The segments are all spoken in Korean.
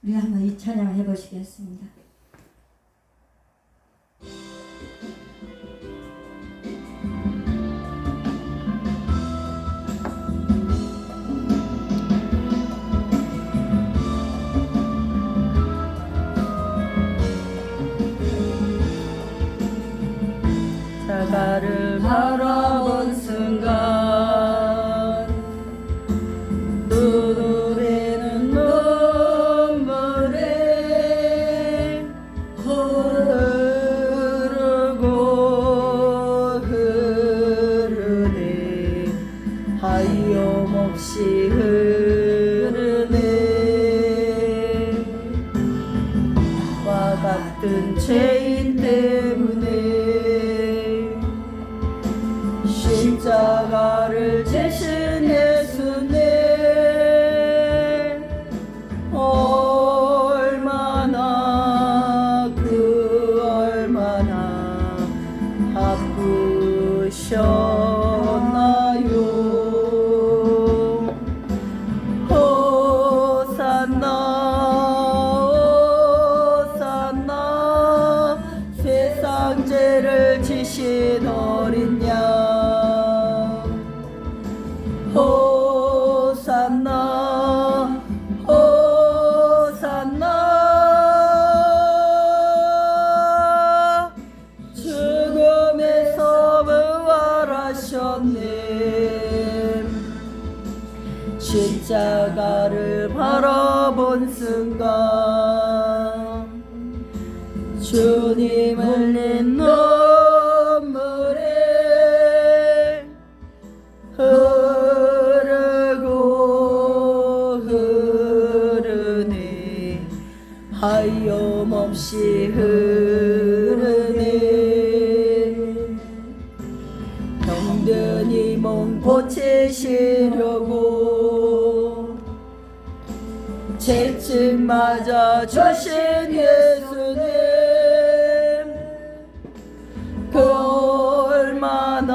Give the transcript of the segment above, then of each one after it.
우리 한번 이 찬양 해보시겠습니다. 나를 바라본 순간 눈물에는 눈물에 흐르네 하염없이 흐르네 나와 같은 죄인 때문에 십자가를 지신 예수님 얼마나 얼마나 아프셨나요. 호산나 호산나 세상 죄를 지신 어린 양 호산나 호산나 죽음에서 부활하셨네 십자가를 바라본 순간 주님 흘린 눈물에 흐르네 하염없이 흐르네 병든이 몸 고치시려고 채찍 맞아 주신 예수님 얼마나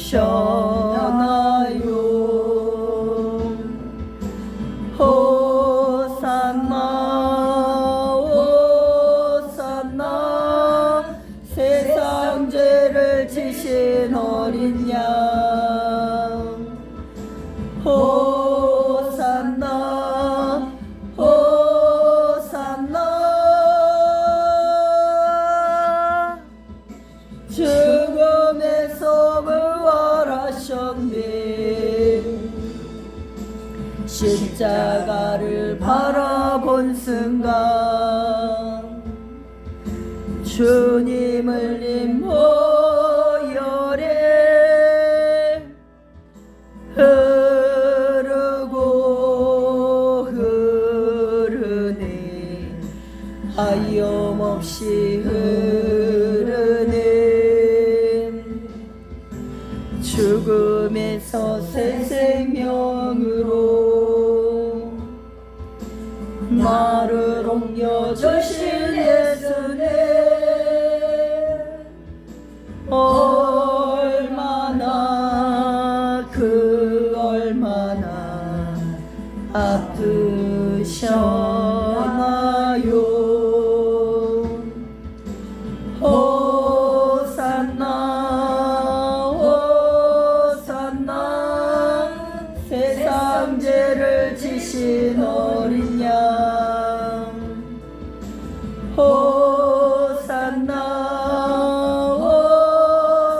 아프셨나요. 호산나 호산나 세상 죄를 지신 어린 양 호산나 호산나 죽음에서 부활하셨네 십자가를 바라본 순간 주님 흘린 보혈에 흐르네 하염없이 흐르네 죽음에서 새 생명으로 나를 옮겨주신 예수님 얼마나 아프셨나요. 호산나 호산나 세상 죄를 지신 어린 양 호산나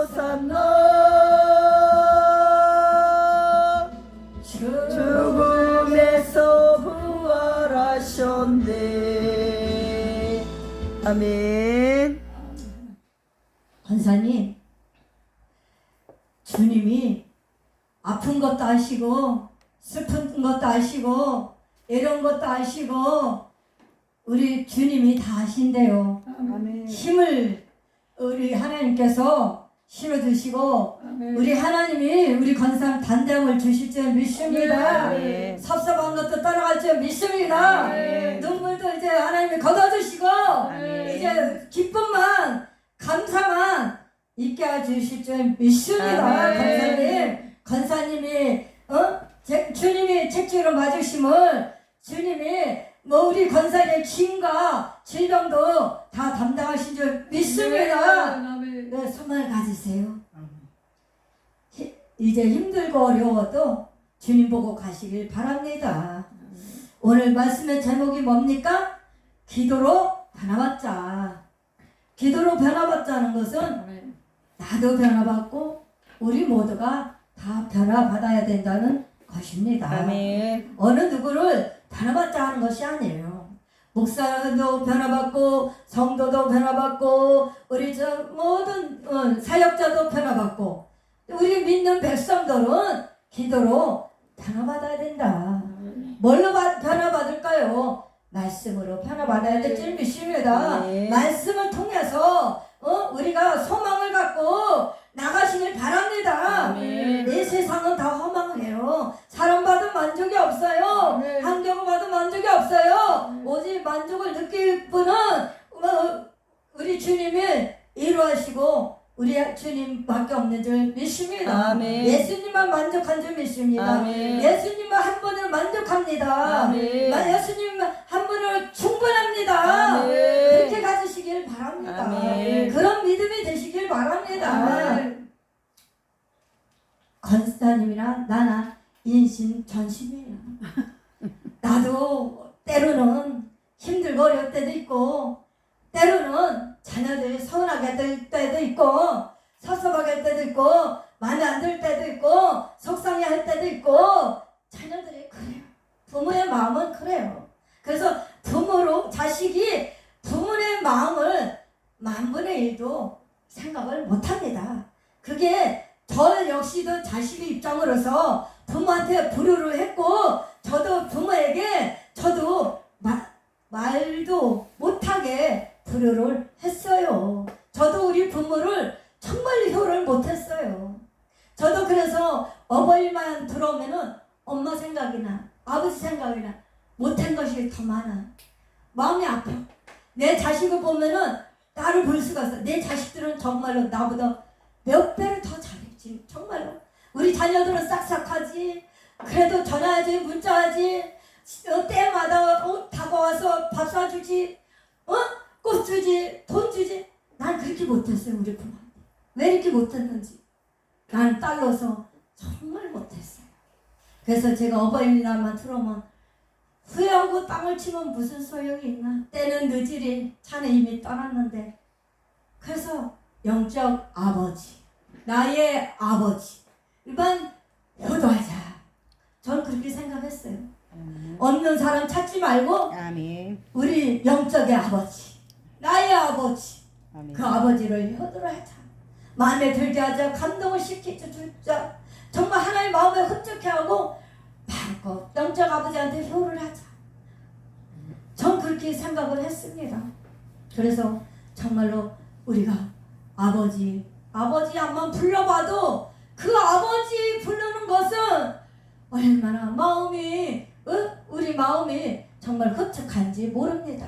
호산나 죽음에서 부활하셨네. 아멘. 권사님, 주님이 아픈 것도 아시고 슬픈 것도 아시고 이런 것도 아시고 우리 주님이 다 아신대요. 아멘. 힘을 우리 하나님께서 실어주시고 우리 하나님이 우리 권사님 단장을 주실 줄 믿습니다. 네. 섭섭한 것도 떠나갈 줄 믿습니다. 네. 눈물도 이제 하나님이 걷어주시고 네. 이제 기쁨만 감사만 있게 해주실 줄 믿습니다. 네. 권사님 권사님이 주님이 책주로 맞으심을 주님이 뭐 우리 권사의 짐과 질병도 다 담당하신 줄 믿습니다. 네, 소망을 가지세요. 이제 힘들고 어려워도 주님 보고 가시길 바랍니다. 오늘 말씀의 제목이 뭡니까? 기도로 변화받자. 기도로 변화받자는 것은 나도 변화받고 우리 모두가 다 변화받아야 된다는 것입니다. 아멘. 어느 누구를 변화받자 하는 것이 아니에요. 목사도 변화받고 성도도 변화받고 우리 저 모든 사역자도 변화받고 우리 믿는 백성들은 기도로 변화받아야 된다. 뭘로 변화받을까요? 말씀으로 변화받아야 될 줄 믿습니다. 네. 말씀을 통해서 우리가 소망을 갖고 나가시길 바랍니다. 네. 이 세상은 다 허망해요. 사람 봐도 만족이 없어요. 네. 환경을 봐도 만족이 없어요. 오직 만족을 느낄 분은 우리 주님이 이루하시고 우리 주님밖에 없는 줄 믿습니다. 아멘. 예수님만 만족한 줄 믿습니다. 아멘. 예수님만 한 분을 만족합니다. 아멘. 예수님 한 분을 충분합니다. 아멘. 그렇게 가지시길 바랍니다. 아멘. 그런 믿음이 되시길 바랍니다. 아멘. 권사님이나 나나 인신 전심이에요. 나도 때로는 힘들고 어려울 때도 있고 때로는 자녀들이 서운하게 될 때도 있고 섭섭하게 할 때도 있고 마음에 안 들 때도 있고 속상해 할 때도 있고 자녀들이 그래요. 부모의 마음은 그래요. 그래서 자식이 부모의 마음을 10,000분의 1도 생각을 못합니다. 그게 저 역시도 자식의 입장으로서 부모한테 불효를 했고 저도 부모에게 저도 말도 못하게 불효를 했어요. 저도 우리 부모를 정말 효를 못했어요. 저도 그래서 어버이만 들어오면은 엄마 생각이나 아버지 생각이나 못한 것이 더 많아. 마음이 아파. 내 자식을 보면은 나를 볼 수가 없어. 내 자식들은 정말로 나보다 몇 배를 더 잘했지. 정말로. 우리 자녀들은 싹싹하지. 그래도 전화하지, 문자하지. 때마다 다가와서 밥 사주지. 꽃 주지, 돈 주지. 난 그렇게 못했어요, 우리 부모한테. 왜 이렇게 못했는지. 난 딸로서 정말 못했어요. 그래서 제가 어버이날만 들어오면 후회하고 땅을 치면 무슨 소용이 있나. 때는 늦으리 차는 이미 떠났는데. 그래서 영적 아버지, 나의 아버지, 일반 효도하자. 저는 그렇게 생각했어요. 없는 사람 찾지 말고 아멘. 우리 영적의 아버지, 나의 아버지, 아멘. 그 아버지를 효도를 하자. 마음에 들게 하자. 감동을 시켜주자. 정말 하나의 마음에 흡족해 하고 마음껏 영적 아버지한테 효를 하자. 전 그렇게 생각을 했습니다. 그래서 정말로 우리가 아버지 한번 불러봐도 그 아버지 부르는 것은 얼마나 마음이 우리 마음이 정말 흡족한지 모릅니다.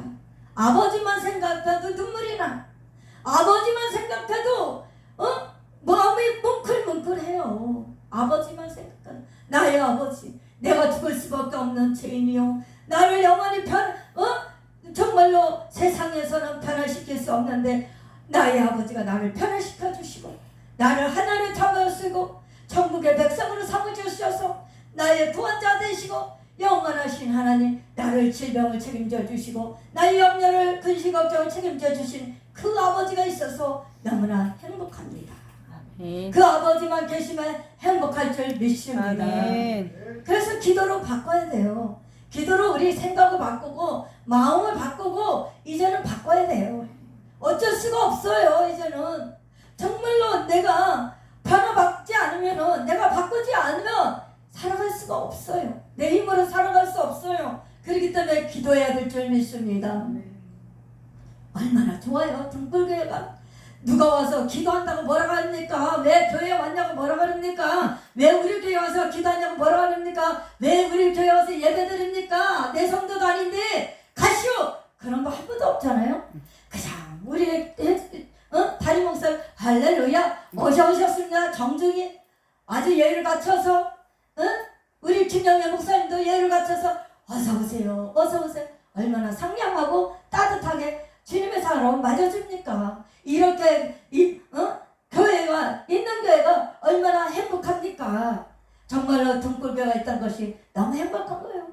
아버지만 생각해도 눈물이 나. 아버지만 생각해도 마음이 뭉클뭉클해요. 아버지만 생각해도 나의 아버지, 내가 죽을 수밖에 없는 죄인이요, 나를 영원히 정말로 세상에서는 변화시킬 수 없는데 나의 아버지가 나를 변화시켜 주시고 나를 하나로 잡아쓰고 천국의 백성으로 삼아주셔서 나의 구원자 되시고 영원하신 하나님, 나를 질병을 책임져 주시고 나의 염려를 근심 걱정을 책임져 주신 그 아버지가 있어서 너무나 행복합니다. 아멘. 그 아버지만 계시면 행복할 줄 믿습니다. 아멘. 그래서 기도로 바꿔야 돼요. 기도로 우리 생각을 바꾸고 마음을 바꾸고 이제는 바꿔야 돼요. 어쩔 수가 없어요. 이제는 정말로 내가 변화받지 않으면은, 내가 바꾸지 않으면 살아갈 수가 없어요. 내 힘으로 살아갈 수 없어요. 그렇기 때문에 기도해야 될 줄 믿습니다. 얼마나 좋아요. 등불교회가 누가 와서 기도한다고 뭐라고 합니까? 왜 교회에 왔냐고 뭐라고 합니까? 왜 우리 교회에 와서 기도하냐고 뭐라고 합니까? 왜 우리 교회에 와서 예배 드립니까? 내 성도도 아닌데 가시오! 그런 거 한 번도 없잖아요. 그냥 우리 다리 목사 할렐루야 어서 오셨습니다. 정중히 아주 예를 갖춰서 우리 김영애 목사님도 예를 갖춰서 어서 오세요 어서 오세요 얼마나 상냥하고 따뜻하게 주님의 사랑을 맞아줍니까? 이렇게 교회가 있는 교회가 얼마나 행복합니까? 정말로 등불교가 있다는 것이 너무 행복한 거예요.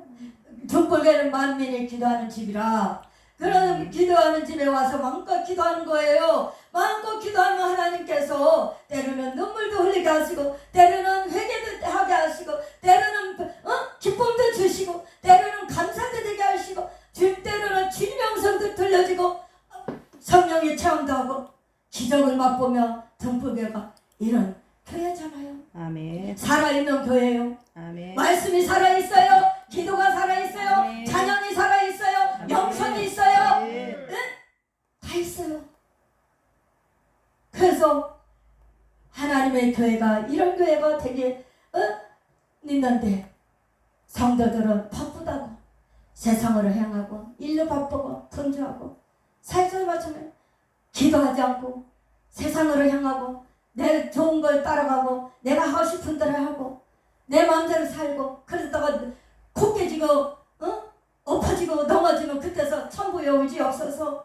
등불교는 만민이 기도하는 집이라 그런 기도하는 집에 와서 마음껏 기도하는 거예요. 마음껏 기도하면 하나님께서 때로는 눈물도 흘리게 하시고 때로는 회개도 하게 하시고 때로는 기쁨도 주시고 때로는 감사도 되게 하시고 때로는 주님의 음성도 들려지고 성령의 체험도 하고 기적을 맛보며 등불교가 이런 교회잖아요. 아멘. 살아있는 교회예요. 아멘. 말씀이 살아있어요. 기도가 살아있어요. 아멘. 찬양이 살아있어요. 아멘. 영성이 있어요. 아멘. 다 있어요. 그래서 하나님의 교회가 이런 교회가 되게 있는데 성도들은 바쁘다고 세상으로 향하고 일로 바쁘고 분주하고 살짝 맞추면 기도하지 않고 세상으로 향하고 내 좋은 걸 따라가고 내가 하고 싶은 대로 하고 내 마음대로 살고 그러다가 코 깨지고 엎어지고 넘어지면 그때서 천부에 울지 없어서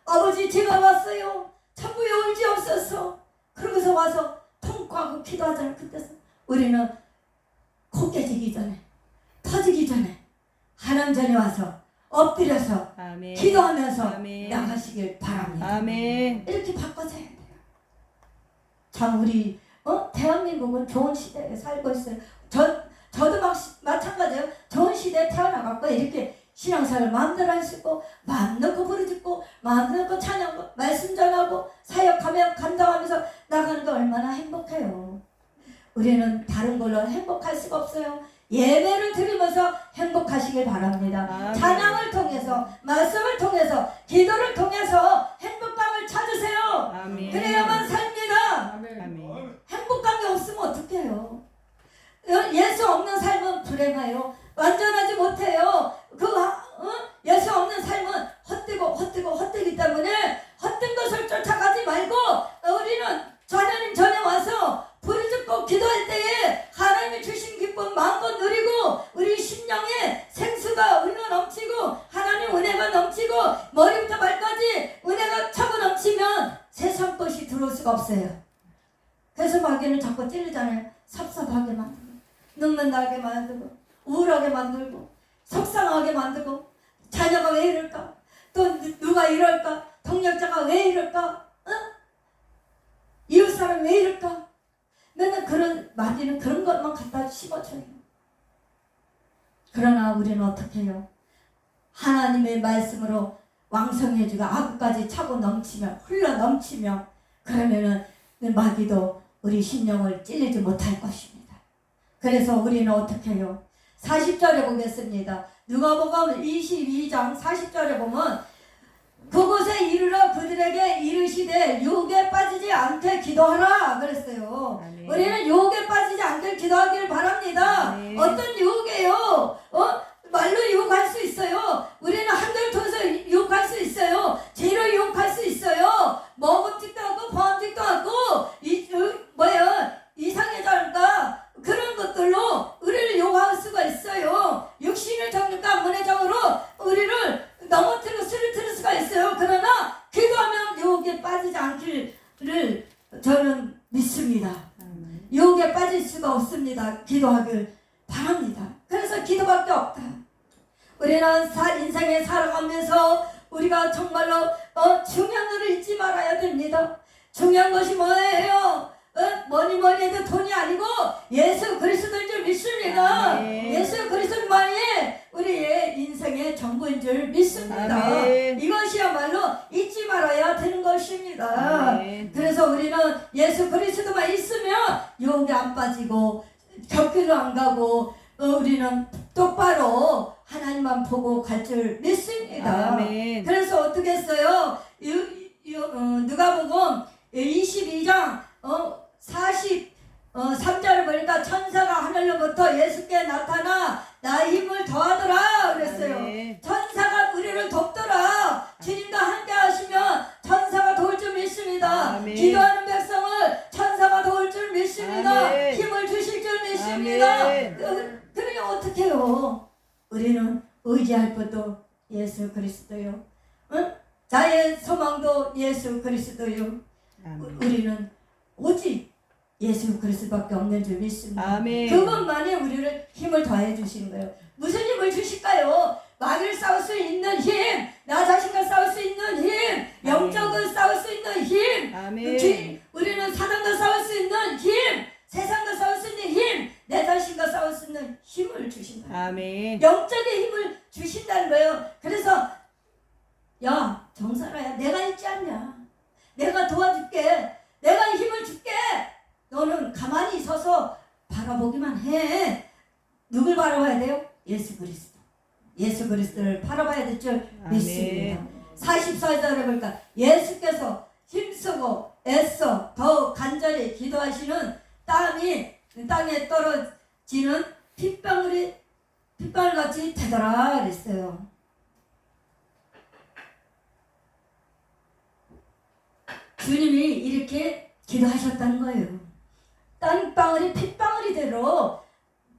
아버지 제가 왔어요 천부에 울지 없어서 그러고서 와서 통과하고 기도하잖아요. 그때서 우리는 코 깨지기 전에 터지기 전에 하나님 전에 와서 엎드려서 아멘. 기도하면서 아멘. 나가시길 바랍니다. 아멘. 이렇게 바꿔줘야 돼요. 참 우리 대한민국은 좋은 시대에 살고 있어요. 저도 마찬가지예요. 좋은 시대에 태어나갖고 이렇게 신앙생활을 마음대로 할 수 있고 마음 놓고 부르짖고 마음 놓고 찬양하고 말씀 전하고 사역하며 감당하면서 나가는 게 얼마나 행복해요. 우리는 다른 걸로 행복할 수가 없어요. 예배를 드리면서 행복하시길 바랍니다. 아멘. 찬양을 통해서 말씀을 통해서 기도를 통해서 행복감을 찾으세요. 아멘. 그래야만 삽니다. 아멘. 행복감이 없으면 어떡해요? 예수 없는 삶은 불행해요. 완전하지 못해요. 예수 없는 삶은 헛되기 때문에 헛된 것을 쫓아가지 말고 우리는 하나님 전에 와서 부르짖고 기도할 때에 하나님이 주신 기쁨 마음껏 누리고 우리 심령에 생수가 은혜가 넘치고 하나님 은혜가 넘치고 머리부터 발까지 은혜가 차고 넘치면 세상 것이 들어올 수가 없어요. 그래서 마귀는 자꾸 찔리잖아요. 섭섭하게 만들고 눈물 나게 만들고 우울하게 만들고 속상하게 만들고 자녀가 왜 이럴까? 또 누가 이럴까? 동력자가 왜 이럴까? 이웃사람 왜 이럴까? 맨날 마귀는 그런 것만 갖다 씹어줘요. 그러나 우리는 어떻게 해요? 하나님의 말씀으로 왕성해지고 아구까지 차고 넘치며 흘러 넘치며 그러면은 마귀도 우리 심령을 찔리지 못할 것입니다. 그래서 우리는 어떻게 해요? 40절에 보겠습니다. 누가복음 22장 40절에 보면 그곳에 이르러 그들에게 이르시되 유혹에 빠지지 않게 기도하라 그랬어요. 아멘. 우리는 유혹에 빠지지 않게 기도하길 바랍니다. 아멘. 어떤 유혹이에요? 말로 유혹할 수 있어요. 우리는 한글 통해서 유혹할 수 있어요. 죄로 유혹할 수 있어요. 먹음직도 하고 범직도 하고 이상해질까 그런 것들로 우리를 유혹할 수가 있어요. 육신의 정욕과 안문의 정으로 우리를 넘어뜨리고 쓰러뜨릴 수가 있어요. 그러나 기도하면 유혹에 빠지지 않기를 저는 믿습니다. 유혹에 빠질 수가 없습니다. 기도하길 바랍니다. 그래서 기도밖에 없다. 우리는 인생에 살아가면서 우리가 정말로 중요한 것을 잊지 말아야 됩니다. 중요한 것이 뭐예요? 뭐니 해도 돈이 아니고 예수 그리스도인 줄 믿습니다. 아멘. 예수 그리스도만이 우리의 인생의 전부인 줄 믿습니다. 아멘. 이것이야말로 잊지 말아야 되는 것입니다. 아멘. 그래서 우리는 예수 그리스도만 있으면 유혹에 안 빠지고 격기로 안 가고 우리는 똑바로 하나님만 보고 갈 줄 믿습니다. 아멘. 그래서 어떻게 했어요? 누가복음 22장 43절을 보니까 천사가 하늘로부터 예수께 나타나 나의 힘을 더하더라 그랬어요. 아멘. 천사가 우리를 돕더라. 주님과 함께 하시면 천사가 도울 줄 믿습니다. 아멘. 기도하는 백성을 천사가 도울 줄 믿습니다. 아멘. 힘을 아멘. 그러면 어떻게 해요? 우리는 의지할 것도 예수 그리스도요. 응? 자의 소망도 예수 그리스도요. 아멘. 우리는 오직 예수 그리스도밖에 없는 줄 믿습니다. 아멘. 그것만이 우리를 힘을 더해 주시는 거예요. 무슨 힘을 주실까요? 마귀를 싸울 수 있는 힘, 나 자신과 싸울 수 있는 힘, 영적으로 싸울 수 있는 힘, 아멘. 우리는 사단과 싸울 수 있는 힘, 세상과 싸울 수 있는 힘, 내 자신과 싸울 수 있는 힘을 주신다. 아멘. 영적인 힘을 주신다는 거예요. 그래서 야 정사라야, 내가 있지 않냐? 내가 도와줄게. 내가 힘을 줄게. 너는 가만히 서서 바라보기만 해. 누굴 바라봐야 돼요? 예수 그리스도. 예수 그리스도를 바라봐야 될 줄 믿습니다. 44절에 보니까 예수께서 힘쓰고 애써 더욱 간절히 기도하시는 땀이 땅에 떨어지는 핏방울같이 되더라 그랬어요. 주님이 이렇게 기도하셨다는 거예요. 땀방울이 핏방울이 되로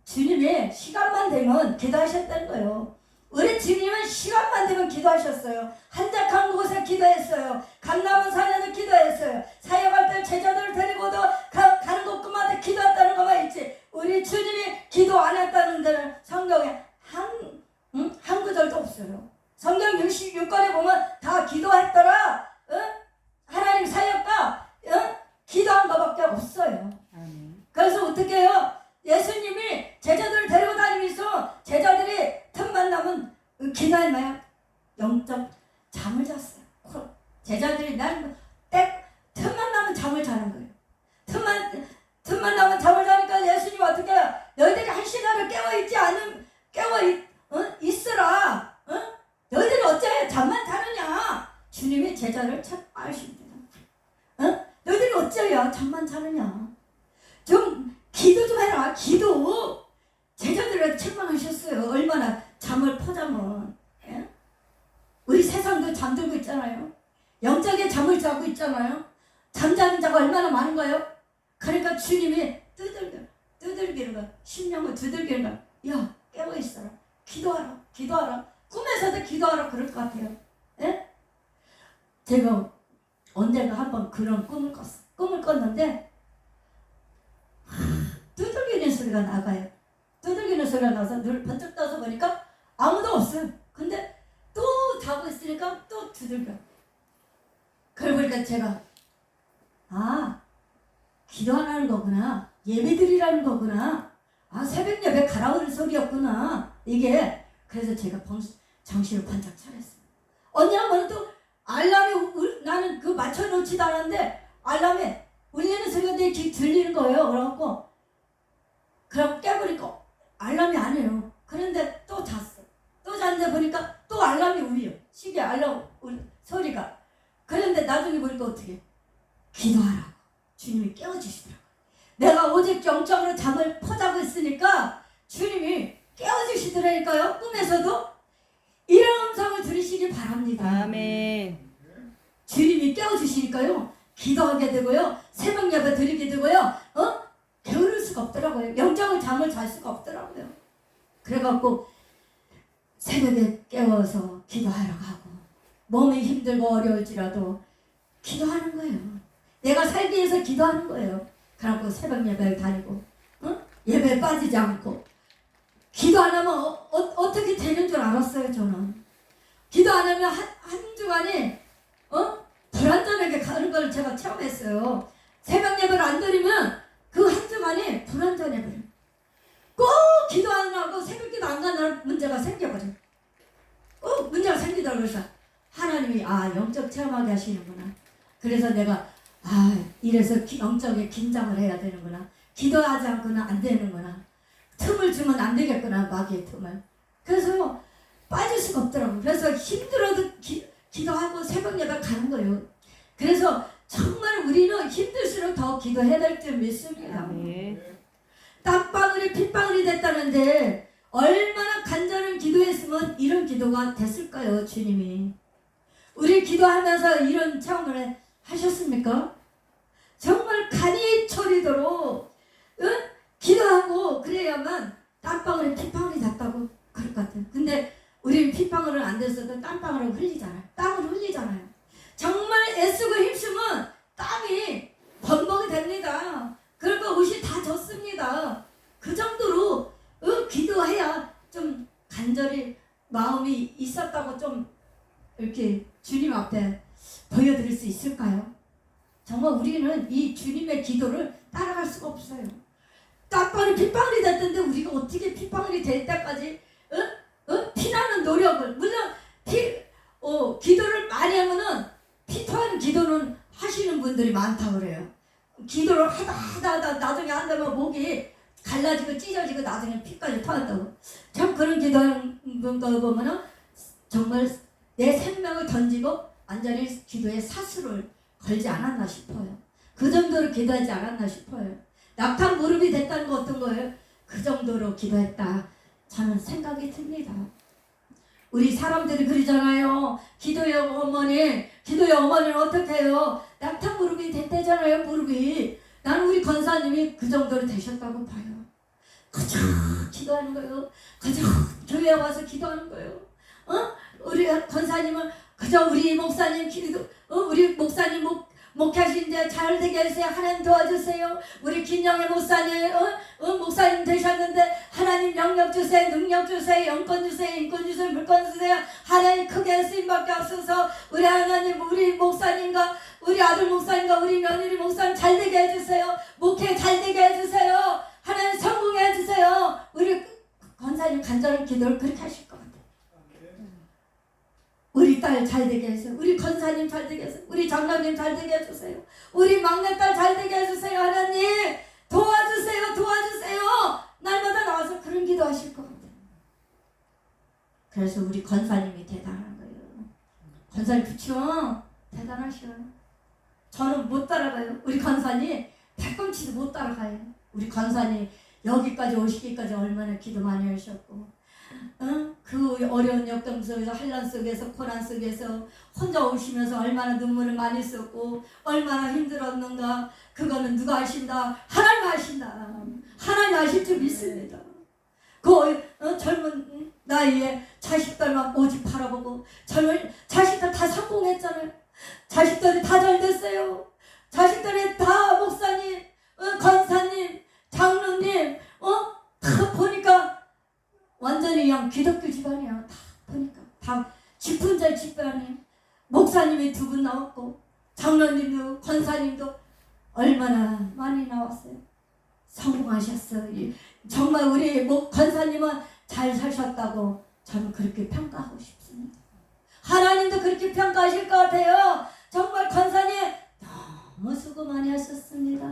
주님이 시간만 되면 기도하셨다는 거예요. 우리 주님은 시간만 되면 기도하셨어요. 한적한 곳에 기도했어요. 강남은 산에도 기도했어요. 사역할 때 제자들을 데리고도 가는 곳마다 기도했다는 것만 있지. 우리 주님이 기도 안 했다는 데는 성경에 한 구절도 없어요. 성경 66권에 보면 다 기도했더라. 하나님 사역과 기도한 것밖에 없어요. 아멘. 그래서 어떻게 해요? 예수님이 제자들을 데리고 다니면서 제자들이 틈만 나면 기도했나요? 영적 잠을 잤어요. 제자들이 틈만 나면 잠을 자는 거예요. 틈만 나면 잠을 자니까 예수님 어떻게 해요? 너희들이 한 시간을 있으라. 너희들이 어째 잠만 자느냐? 주님이 제자를 참 아십니다. 너희들이 어째야 잠만 자느냐? 좀 기도 좀 해라. 기도. 제자들을 책망하셨어요. 얼마나 잠을 퍼자면. 예? 우리 세상도 잠들고 있잖아요. 영적인 잠을 자고 있잖아요. 잠자는 자가 얼마나 많은 거예요? 그러니까 주님이 두들기는 거야. 심령을 두들기는 거야. 야 깨어 있어라. 기도하라. 꿈에서도 기도하라 그럴 것 같아요. 예? 제가 언젠가 한번 그런 꿈을 꿨는데 두들기는 소리가 나가요. 두들기는 소리가 나서 눈을 번쩍 떠서 보니까 아무도 없어요. 근데 또 자고 있으니까 또 두들겨. 그러고 보니까 제가 기도하라는 거구나. 예배드리라는 거구나. 새벽 예배 가라오는 소리였구나. 이게 그래서 제가 정신을 번쩍 차렸어요. 언니하면 또 알람이 나는 그 맞춰놓지도 않았는데 알람이 울리는 소리가 내 귀 들리는 거예요. 그래갖고 깨버리니까 알람이 안 해요. 그런데 또 잤어. 또 잤는데 보니까 또 알람이 울려. 시계 알람 소리가. 그런데 나중에 보니까 어떻게 기도하라고 주님이 깨워주시더라고요. 내가 오직 영적으로 잠을 퍼자고 있으니까 주님이 깨워주시더라니까요. 꿈에서도 이런 음성을 들으시기 바랍니다. 아멘. 주님이 깨워주시니까요. 기도하게 되고요. 새벽 예배 드리게 되고요. 게으를 수가 없더라고요. 영적으로 잠을 잘 수가 없더라고요. 그래갖고 새벽에 깨워서 기도하러 가고 몸이 힘들고 어려울지라도 기도하는 거예요. 내가 살기 위해서 기도하는 거예요. 그래갖고 새벽 예배를 다니고 예배에 빠지지 않고 기도 안 하면 어떻게 되는 줄 알았어요. 저는 기도 안 하면 한 주간이 불안전하게 가는 걸 제가 체험했어요. 새벽 예배를 안 드리면 그 한 주간이 불안전해버려. 꼭 기도 안 하고 새벽 기도 안 가는 문제가 생겨버려. 꼭 문제가 생기더라고요. 그래서 하나님이 영적 체험하게 하시는구나. 그래서 내가 이래서 영적에 긴장을 해야 되는구나. 기도하지 않고는 안 되는구나. 틈을 주면 안 되겠구나. 마귀의 틈을. 그래서 빠질 수가 없더라고요. 그래서 힘들어도 기도하고 새벽 예배 가는 거예요. 그래서 정말 우리는 힘들수록 더 기도해야 될 줄 믿습니다. 땀방울이 핏방울이 됐다는데 얼마나 간절한 기도했으면 이런 기도가 됐을까요? 주님이 우리 기도하면서 이런 체험을 하셨습니까? 정말 간이 초리도록 기도하고 그래야만 땀방울에 핏방울이 났다고 그럴 것 같아요. 근데 우리는 핏방울은 안 됐어도 땀방울을 흘리잖아요. 땀을 흘리잖아요. 정말 애쓰고 힘쓰면 땀이 범벅이 됩니다. 그러니까 옷이 다 젖습니다. 그 정도로 기도해야 좀 간절히 마음이 있었다고 좀 이렇게 주님 앞에 보여드릴 수 있을까요? 정말 우리는 이 주님의 기도를 따라갈 수가 없어요. 땀방울이 핏방울이 됐던데 우리가 어떻게 핏방울이 될 때까지 피나는 노력을, 물론 기도를 많이 하면은 피토하는 기도는 하시는 분들이 많다고 그래요. 기도를 하다 나중에 안 되면 목이 갈라지고 찢어지고 나중에 피까지 터졌다고. 참 그런 기도하는 거 보면은 정말 내 생명을 던지고 완전히 기도에 사수를 걸지 않았나 싶어요. 그 정도로 기도하지 않았나 싶어요. 낙탄 무릎이 됐다는 거 어떤 거예요? 그 정도로 기도했다. 저는 생각이 듭니다. 우리 사람들이 그러잖아요. 기도의 어머니는 어떻게 해요? 낙탄 무릎이 됐대잖아요. 무릎이. 나는 우리 권사님이 그 정도로 되셨다고 봐요. 그저 기도하는 거예요. 그저 교회에 와서 기도하는 거예요. 우리 권사님은 그저 우리 목사님 우리 목사님 목회하신 데 잘 되게 해주세요. 하나님 도와주세요. 우리 김영애 목사님 목사님 되셨는데 하나님 영역 주세요. 능력 주세요. 영권 주세요. 인권 주세요. 물권 주세요. 하나님 크게 쓰임밖에 없어서 우리 하나님 우리 목사님과 우리 아들 목사님과 우리 며느리 목사님 잘 되게 해주세요. 목회 잘 되게 해주세요. 하나님 성공해 해주세요. 우리 권사님 간절한 기도를 그렇게 하실 것 같아요. 우리 딸 잘 되게 해주세요. 우리 권사님 잘 되게 해주세요. 우리 장로님 잘 되게 해주세요. 우리 막내딸 잘 되게 해주세요. 하나님 도와주세요. 날마다 나와서 그런 기도 하실 것 같아요. 그래서 우리 권사님이 대단한 거예요. 권사님 그쵸? 대단하셔요. 저는 못 따라가요. 우리 권사님 팔꿈치도 못 따라가요. 우리 권사님 여기까지 오시기까지 얼마나 기도 많이 하셨고 그 어려운 역경 속에서 환난 속에서 고난 속에서 혼자 오시면서 얼마나 눈물을 많이 썼고 얼마나 힘들었는가 그거는 누가 아신다? 하나님 아신다. 하나님 아실 줄 믿습니다. 그 젊은 나이에 자식들만 오직 바라보고 젊은 자식들 다 성공했잖아요. 자식들이 다 잘 됐어요. 자식들이 다 목사님, 권사님, 장로님 다 보니까 완전히 그냥 기독교 집안이야. 다 보니까 다 집훈자 집안이에요. 목사님이 2분 나왔고 장로님도 권사님도 얼마나 많이 나왔어요. 성공하셨어요. 정말 우리 권사님은 잘 사셨다고 저는 그렇게 평가하고 싶습니다. 하나님도 그렇게 평가하실 것 같아요. 정말 권사님 너무 수고 많이 하셨습니다.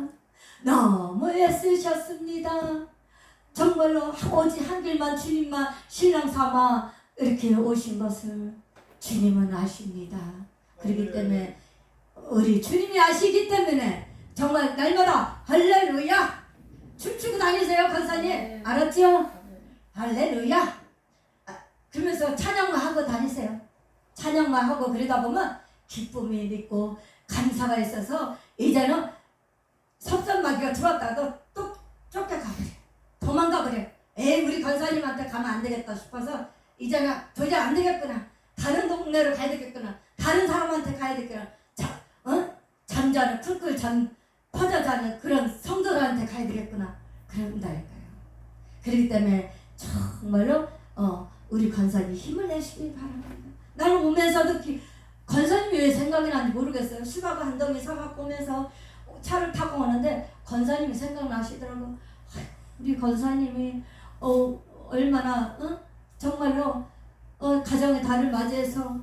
너무 애쓰셨습니다. 정말로 오직 한 길만 주님만 신랑 삼아 이렇게 오신 것을 주님은 아십니다. 그렇기 때문에 우리 주님이 아시기 때문에 정말 날마다 할렐루야 춤추고 다니세요. 권사님 알았죠? 할렐루야 그러면서 찬양만 하고 다니세요. 찬양만 하고 그러다 보면 기쁨이 있고 감사가 있어서 이제는 섭섭마귀가 들어왔다도 또 쫓겨가버려. 도망가버려. 우리 권사님한테 가면 안 되겠다 싶어서 이제는 도저히 안 되겠구나. 다른 동네로 가야 되겠구나. 다른 사람한테 가야 되겠구나. 잠자는 쿨쿨 퍼져 자는 그런 성도들한테 가야 되겠구나. 그런다니까요. 그렇기 때문에 정말로 우리 권사님 힘을 내시길 바랍니다. 나는 오면서도 권사님이 왜 생각이 나는지 모르겠어요. 수박을 한 덩이 사갖고 오면서 차를 타고 오는데 권사님이 생각나시더라고요. 우리 권사님이 얼마나 정말로 가정의 달을 맞이해서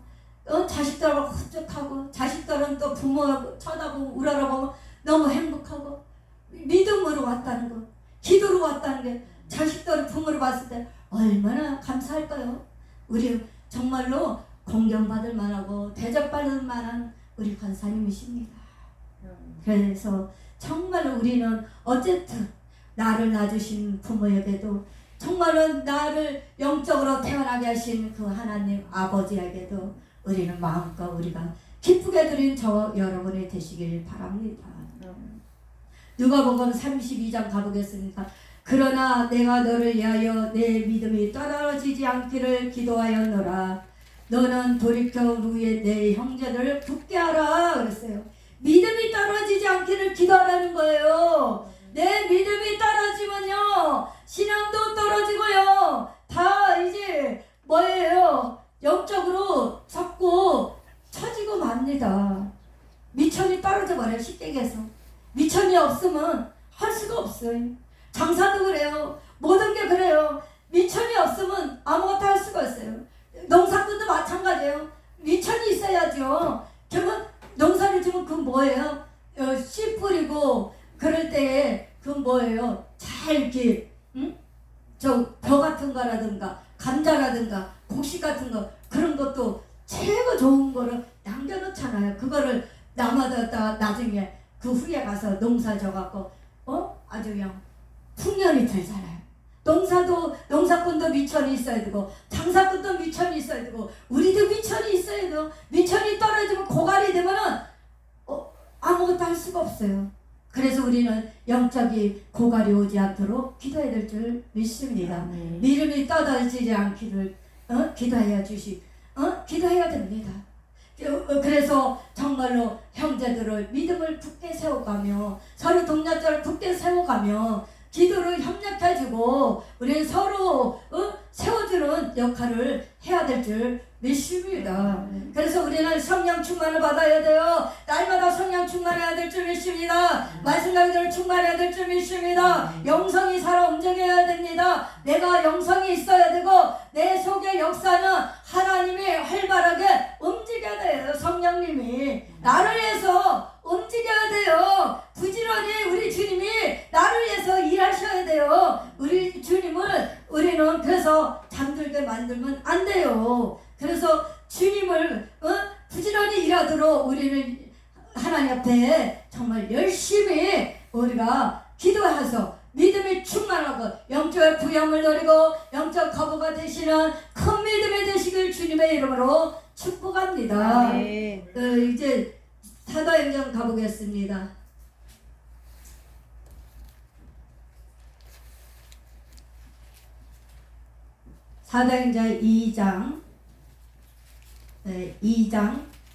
자식들하고 흡족하고 자식들은 또 부모 쳐다보고 우러러보고 너무 행복하고 믿음으로 왔다는 거 기도로 왔다는 게 자식들을 부모로 봤을 때 얼마나 감사할까요? 우리 정말로 공경받을 만하고 대접받을 만한 우리 권사님이십니다. 그래서 정말로 우리는 어쨌든 나를 낳아주신 부모에게도 정말로 나를 영적으로 태어나게 하신 그 하나님 아버지에게도 우리는 마음껏 우리가 기쁘게 드린 저 여러분이 되시길 바랍니다. 누가복음 32장 가보겠습니다. 그러나 내가 너를 위하여 내 믿음이 떨어지지 않기를 기도하였노라. 너는 돌이켜 후에 내 형제들을 붙게 하라 그랬어요. 믿음이 떨어지지 않기를 기도하라는 거예요. 내 믿음이 떨어지면요 신앙도 떨어지고요 다 이제 뭐예요 영적으로 자꾸 처지고 맙니다. 미천이 떨어져 버려요. 쉽게 얘기해서 미천이 없으면 할 수가 없어요. 장사도 그래요. 모든 게 그래요. 미천이 없으면 아무것도 할 수가 없어요. 농사꾼도 마찬가지예요. 미천이 있어야죠. 그러면 농사를 지면 그 뭐예요? 씨 뿌리고 그럴 때에 그 뭐예요? 잘 이렇게 벼 같은 거라든가 감자라든가 곡식 같은 거 그런 것도 최고 좋은 거를 남겨놓잖아요. 그거를 남아뒀다가 나중에 그 후에 가서 농사 져갖고 아주 그냥 풍년이 들잖아요. 농사꾼도 미천이 있어야 되고 장사꾼도 미천이 있어야 되고 우리도 미천이 있어야 돼요. 미천이 떨어지면 고갈이 되면은 아무것도 할 수가 없어요. 그래서 우리는 영적인 고갈이 오지 않도록 기도해야 될 줄 믿습니다. 믿음이 떨어지지 않기를 기도해야 기도해야 됩니다. 그래서 정말로 형제들을 믿음을 굳게 세워가며 서로 동료들을 굳게 세워가며 기도를 협력해주고 우리는 서로 세워주는 역할을 해야 될 줄 믿습니다. 그래서 우리는 성령 충만을 받아야 돼요. 날마다 성령 충만해야 될 줄 믿습니다. 말씀가기를 충만해야 될 줄 믿습니다. 영성이 살아 움직여야 됩니다. 내가 영성이 있어야 되고 내 속의 역사는 하나님이 활발하게 움직여야 돼요. 성령님이 나를 위해서 움직여야 돼요. 부지런히 우리 주님이 나를 위해서 일하셔야 돼요. 우리 주님을 우리는 그래서 잠들게 만들면 안 돼요. 그래서 주님을 부지런히 일하도록 우리는 하나님 앞에 정말 열심히 우리가 기도해서 믿음이 충만하고 영적 부여을 누리고 영적 거부가 되시는 큰 믿음이 되시길 주님의 이름으로 축복합니다. 이제 사도행전 가보겠습니다. 사도행전 2장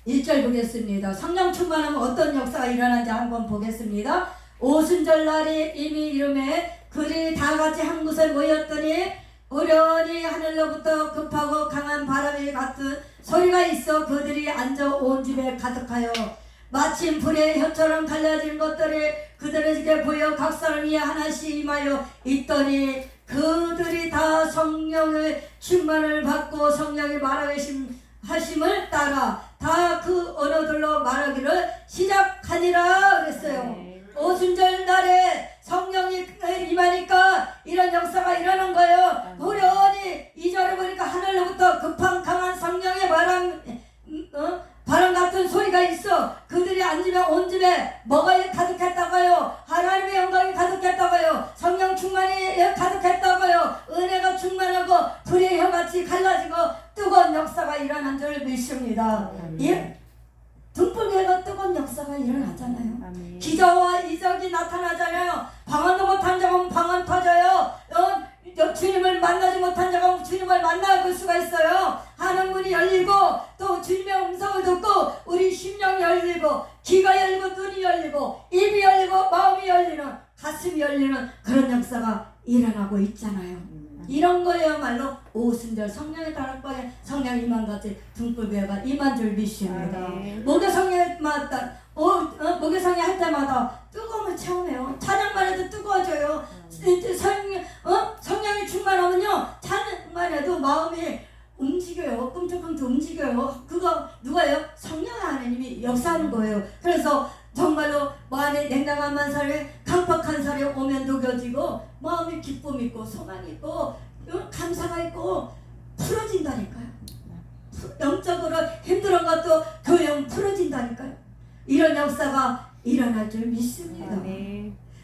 1절 보겠습니다. 성령 충만하면 어떤 역사가 일어나는지 한번 보겠습니다. 오순절 날이 이미 이름에 그들이 다 같이 한 곳에 모였더니 우연히 하늘로부터 급하고 강한 바람이 같은 소리가 있어 그들이 앉아 온 집에 가득하여 마침 불의 혀처럼 갈라진 것들이 그들에게 보여 각 사람이 하나씩 임하여 있더니 그들이 다 성령의 충만을 받고 성령의 말하심을 따라 다 그 언어들로 말하기를 시작하니라 그랬어요. 오순절 날에 성령이 임하니까 이런 역사가 일어난 거예요. 우연히 2절에 보니까 하늘로부터 급한 강한 성령의 바람 같은 소리가 있어. 그들이 앉으면 온 집에 뭐가 가득했다고요? 하나님의 영광이 가득했다고요? 성령 충만이 가득했다고요? 은혜가 충만하고 불의 혀같이 갈라지고 뜨거운 역사가 일어난 줄 믿습니다. 예? 등불교회가 뜨거운 역사가 일어나잖아요. 아멘. 기저와 이적이 나타나잖아요. 방언도 못한 자가 방언 터져요. 주님을 만나지 못한 자가 주님을 만나볼 수가 있어요. 하는 문이 열리고 또 주님의 음성을 듣고 우리 심령이 열리고 귀가 열리고 눈이 열리고 입이 열리고 마음이 열리는 가슴이 열리는 그런 역사가 일어나고 있잖아요. 이런 거야말로 오순절 성령의 다락방에 성령 임한같이 등불교회가 임한 줄 믿습니다. 목요성에 목요성에 할 때마다 뜨거움을 체험해요. 찬양만 해도 뜨거워져요. 성령이 충만하면요 찬양만 해도 마음이 움직여요. 꿈틀꿈틀 움직여요. 그거 누가요? 성령 하나님이 역사하는 거예요. 그래서 정말로 마음에 냉담한 살에 강팍한 살에 오면 녹여지고 마음에 기쁨이 있고 소망이 있고 감사가 있고 풀어진다니까요. 영적으로 힘들은 것도 교영 풀어진다니까요. 이런 역사가 일어날 줄 믿습니다.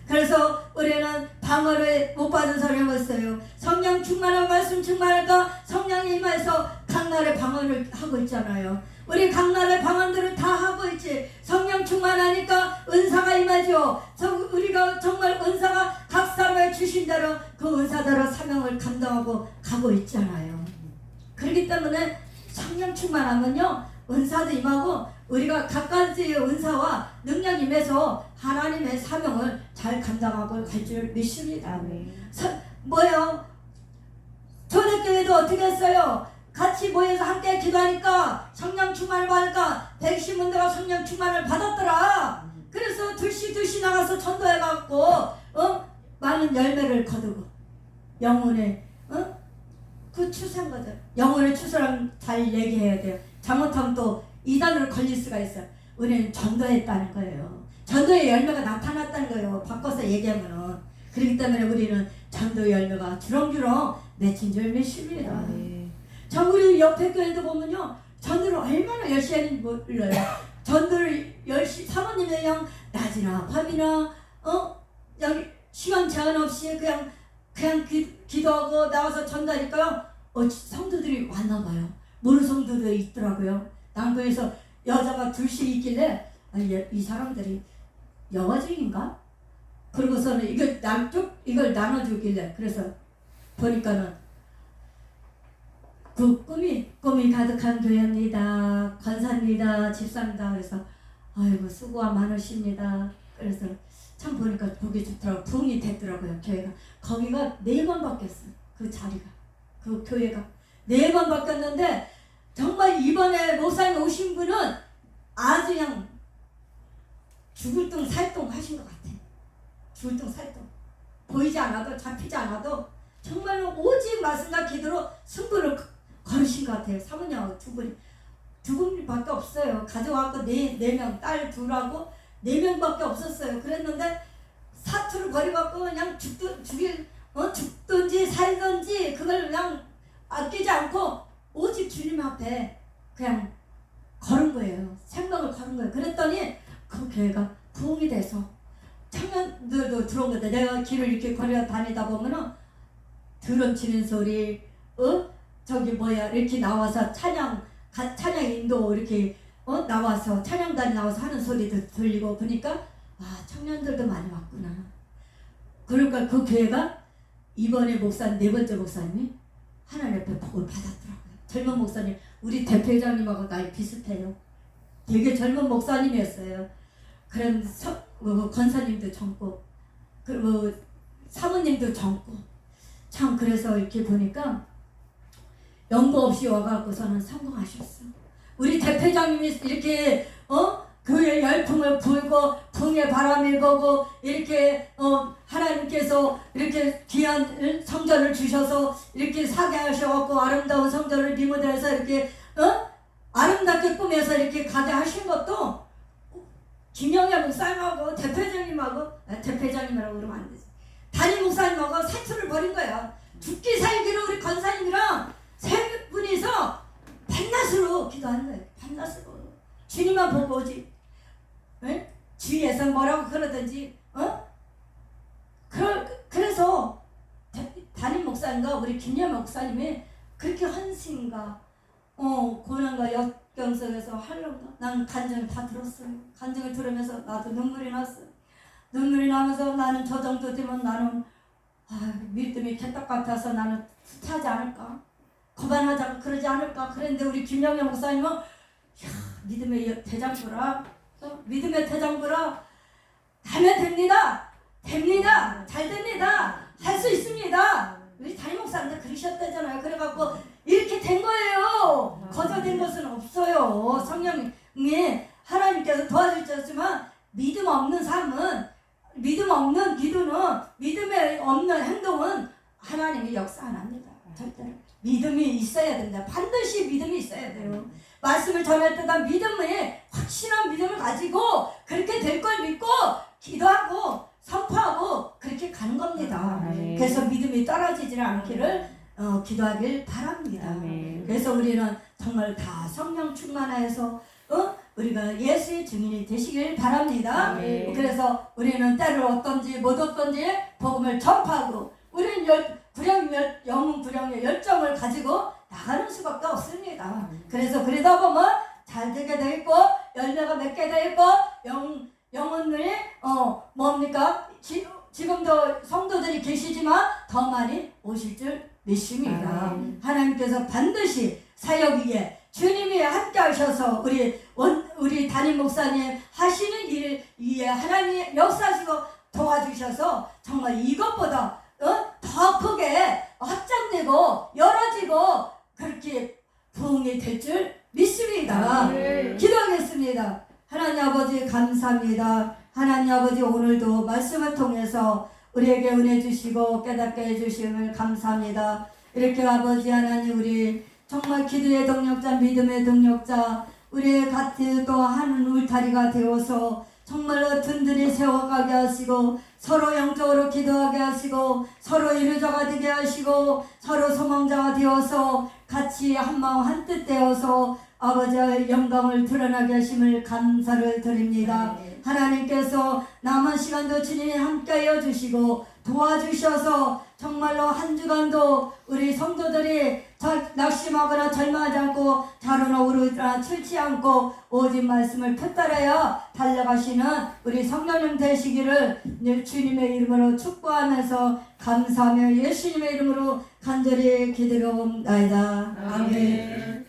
그래서 우리는 방언을 못 받은 사람이 있어요. 성령 충만한 말씀 충만할까 성령이 임해서 각 날에 방언을 하고 있잖아요. 우리 각 나라의 방언들을 다 하고 있지. 성령 충만하니까 은사가 임하죠. 우리가 정말 은사가 각 사람에 주신 대로 그 은사대로 사명을 감당하고 가고 있잖아요. 그렇기 때문에 성령 충만하면요 은사도 임하고 우리가 각가지의 은사와 능력이 임해서 하나님의 사명을 잘 감당하고 갈 줄 믿습니다. 뭐요? 초대교회도 어떻게 했어요? 같이 모여서 함께 기도하니까 성령 충만을 받으니까 110문대가 성령 충만을 받았더라. 그래서 둘씩 나가서 전도해갖고 많은 열매를 거두고 영혼의 그 추수한 거죠. 영혼의 추수랑 잘 얘기해야 돼요. 잘못하면 또 이단으로 걸릴 수가 있어요. 우리는 전도했다는 거예요. 전도의 열매가 나타났다는 거예요. 바꿔서 얘기하면은. 그렇기 때문에 우리는 전도 열매가 주렁주렁 맺힌 줄 믿습니다. 참 우리 옆에 교회도 보면요 전도를 얼마나 열심히 하는지 몰라요. 전도를 열심히 사모님이 그냥 낮이나 밤이나 여기 시간 제한 없이 그냥 기도하고 나와서 전도하니까요 성도들이 왔나 봐요. 모르는 성도들이 있더라고요. 남교에서 여자가 둘씩 있길래 이 사람들이 영어중인가? 그러고서는 이걸 나눠주길래 그래서 보니까는 그 꿈이 가득한 교회입니다. 권사입니다. 집사입니다. 그래서 아이고 수고가 많으십니다. 그래서 참 보니까 보기 좋더라고. 부흥이 됐더라고요. 교회가. 거기가 4번 바뀌었어요. 그 자리가. 그 교회가 4번 바뀌었는데 정말 이번에 목사님 오신 분은 아주 그냥 죽을 둥 살둥 하신 것 같아요. 죽을 둥 살둥. 보이지 않아도 잡히지 않아도 정말로 오직 말씀과 기도로 승부를 걸으신 것 같아요. 사모님하고 두 분밖에 없어요. 가져와서 네 명, 딸 둘하고 4명밖에 없었어요. 그랬는데 사투를 벌여갖고 그냥 죽든지 살든지 그걸 그냥 아끼지 않고 오직 주님 앞에 그냥 걸은 거예요. 생명을 걸은 거예요. 그랬더니 그 교회가 부흥이 돼서 청년들도 들어온 거다. 내가 길을 이렇게 걸어 다니다 보면은 드럼 치는 소리, 이렇게 나와서 찬양 인도 이렇게 나와서 찬양단이 나와서 하는 소리도 들리고 보니까 청년들도 많이 왔구나. 그러니까 그 교회가 이번에 4번째 목사님이 하나님 앞에 복을 받았더라고요. 젊은 목사님, 우리 대표장님하고 나이 비슷해요. 되게 젊은 목사님이었어요. 그런 권사님도 젊고 그리고 사모님도 젊고 참 그래서 이렇게 보니까 연고 없이 와갖고서는 성공하셨어. 우리 대표장님이 이렇게 교회 열풍을 불고 풍의 바람이 불고 이렇게 하나님께서 이렇게 귀한 성전을 주셔서 이렇게 사게 하셔갖고 아름다운 성전을 리모델해서 이렇게 아름답게 꾸며서 이렇게 가게 하신 것도 김영애 목사님하고 대표장님이라고 그러면 안 되지. 담임 목사님하고 사투를 벌인 거야. 죽기 살기로 우리 권사님이랑 3분이서 밤낮으로 기도하는 거예요. 밤낮으로. 주님만 보고 오지. 주위에서 뭐라고 그러든지. 그래서 담임 목사님과 우리 김영애 목사님이 그렇게 헌신과 고난과 역경 속에서 하려고 난 간증을 다 들었어요. 간증을 들으면서 나도 눈물이 났어요. 눈물이 나면서 나는 저 정도 되면 나는 믿음이 개떡 같아서 나는 후퇴하지 않을까? 거만하자고 그러지 않을까? 그런데 우리 김영애 목사님은 믿음의 대장부라 하면 됩니다. 잘 됩니다. 할 수 있습니다. 우리 담임 목사님도 그러셨다잖아요. 그래갖고 이렇게 된 거예요. 거저된 것은 없어요. 성령이 하나님께서 도와주셨지만 믿음 없는 삶은 믿음 없는 기도는 믿음에 없는 행동은 하나님이 역사 안 합니다. 절대로. 믿음이 있어야 된다. 반드시 믿음이 있어야 돼요. 말씀을 전할 때다 믿음에 확실한 믿음을 가지고 그렇게 될 걸 믿고 기도하고 선포하고 그렇게 가는 겁니다. 그래서 믿음이 떨어지지는 않기를 기도하길 바랍니다. 그래서 우리는 정말 다 성령 충만하여서 우리가 예수의 증인이 되시길 바랍니다. 그래서 우리는 때를 어떤지 못 어떤지 복음을 전파하고 우리는 영웅 불영의 열정을 가지고 나가는 수밖에 없습니다. 그래서 그러다 보면 잘 되게 돼 있고 열매가 맺게 돼 있고 영혼들이 뭡니까? 지금도 성도들이 계시지만 더 많이 오실 줄 믿습니다. 하나님께서 반드시 사역 위에 주님이 함께 하셔서 우리 담임 목사님 하시는 일 위에 하나님 역사하시고 도와주셔서 정말 이것보다 더 크게 확장되고 열어지고 그렇게 부흥이 될 줄 믿습니다. 기도하겠습니다. 하나님 아버지 감사합니다. 하나님 아버지 오늘도 말씀을 통해서 우리에게 은혜 주시고 깨닫게 해주심을 감사합니다. 이렇게 아버지 하나님 우리 정말 기도의 동력자 믿음의 동력자 우리의 같이 또 한 울타리가 되어서 정말로 든든히 세워가게 하시고 서로 영적으로 기도하게 하시고 서로 이루자가 되게 하시고 서로 소망자가 되어서 같이 한마음 한뜻 되어서 아버지의 영광을 드러나게 하심을 감사를 드립니다. 하나님께서 남은 시간도 주님이 함께하여 주시고 도와주셔서 정말로 한 주간도 우리 성도들이 낙심하거나 절망하지 않고 자로나 오르나 출치 않고 오직 말씀을 붙들어야 달려가시는 우리 성령님 되시기를 주님의 이름으로 축복하면서 감사하며 예수님의 이름으로 간절히 기도하옵나이다. 아멘.